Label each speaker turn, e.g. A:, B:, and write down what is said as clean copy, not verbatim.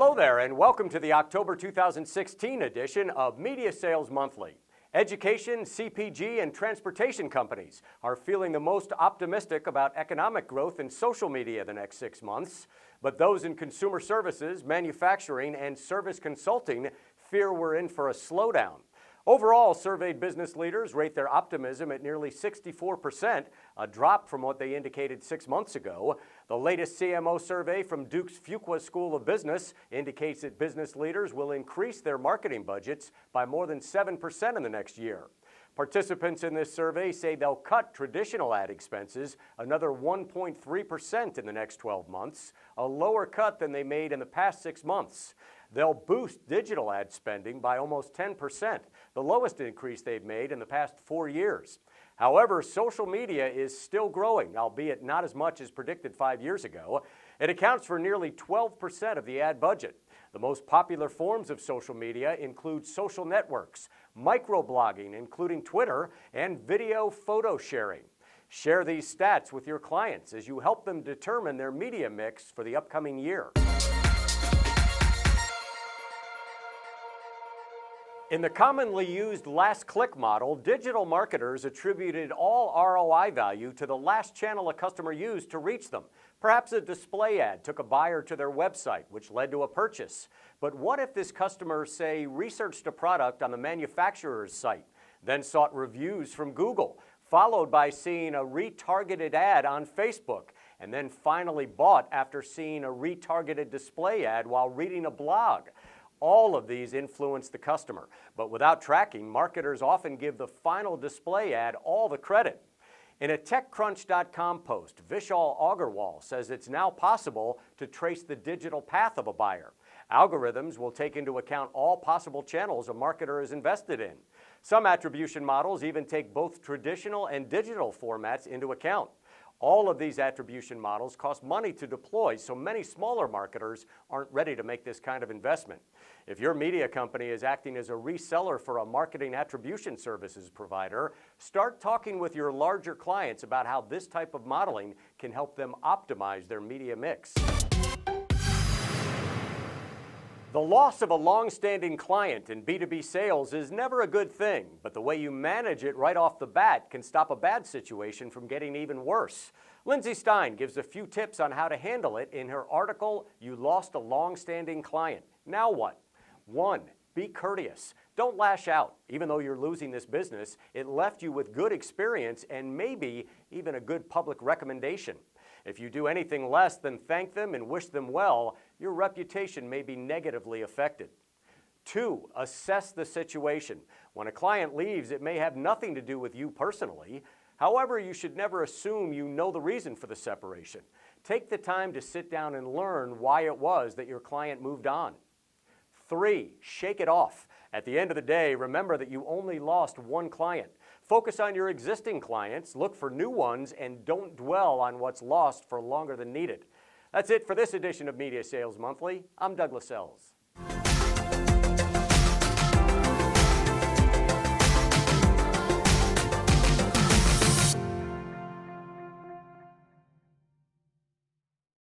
A: Hello there, and welcome to the October 2016 edition of Media Sales Monthly. Education, CPG, and transportation companies are feeling the most optimistic about economic growth in social media the next 6 months, but those in consumer services, manufacturing, and service consulting fear we're in for a slowdown. Overall, surveyed business leaders rate their optimism at nearly 64%, a drop from what they indicated 6 months ago. The latest CMO survey from Duke's Fuqua School of Business indicates that business leaders will increase their marketing budgets by more than 7% in the next year. Participants in this survey say they'll cut traditional ad expenses another 1.3% in the next 12 months, a lower cut than they made in the past 6 months. They'll boost digital ad spending by almost 10%, the lowest increase they've made in the past 4 years. However, social media is still growing, albeit not as much as predicted 5 years ago. It accounts for nearly 12% of the ad budget. The most popular forms of social media include social networks, microblogging, including Twitter, and video photo sharing. Share these stats with your clients as you help them determine their media mix for the upcoming year. In the commonly used last click model, digital marketers attributed all ROI value to the last channel a customer used to reach them. Perhaps a display ad took a buyer to their website, which led to a purchase. But what if this customer, say, researched a product on the manufacturer's site, then sought reviews from Google, followed by seeing a retargeted ad on Facebook, and then finally bought after seeing a retargeted display ad while reading a blog? All of these influence the customer, but without tracking, marketers often give the final display ad all the credit. In a TechCrunch.com post, Vishal Agarwal says it's now possible to trace the digital path of a buyer. Algorithms will take into account all possible channels a marketer is invested in. Some attribution models even take both traditional and digital formats into account. All of these attribution models cost money to deploy, so many smaller marketers aren't ready to make this kind of investment. If your media company is acting as a reseller for a marketing attribution services provider, start talking with your larger clients about how this type of modeling can help them optimize their media mix. The loss of a long-standing client in B2B sales is never a good thing, but the way you manage it right off the bat can stop a bad situation from getting even worse. Lindsay Stein gives a few tips on how to handle it in her article, You Lost a Long-Standing Client. Now what? 1. Be courteous. Don't lash out. Even though you're losing this business, it left you with good experience and maybe even a good public recommendation. If you do anything less than thank them and wish them well, your reputation may be negatively affected. 2. Assess the situation. When a client leaves, it may have nothing to do with you personally. However, you should never assume you know the reason for the separation. Take the time to sit down and learn why it was that your client moved on. 3. Shake it off. At the end of the day, remember that you only lost one client. Focus on your existing clients, look for new ones, and don't dwell on what's lost for longer than needed. That's it for this edition of Media Sales Monthly. I'm Douglas Ells.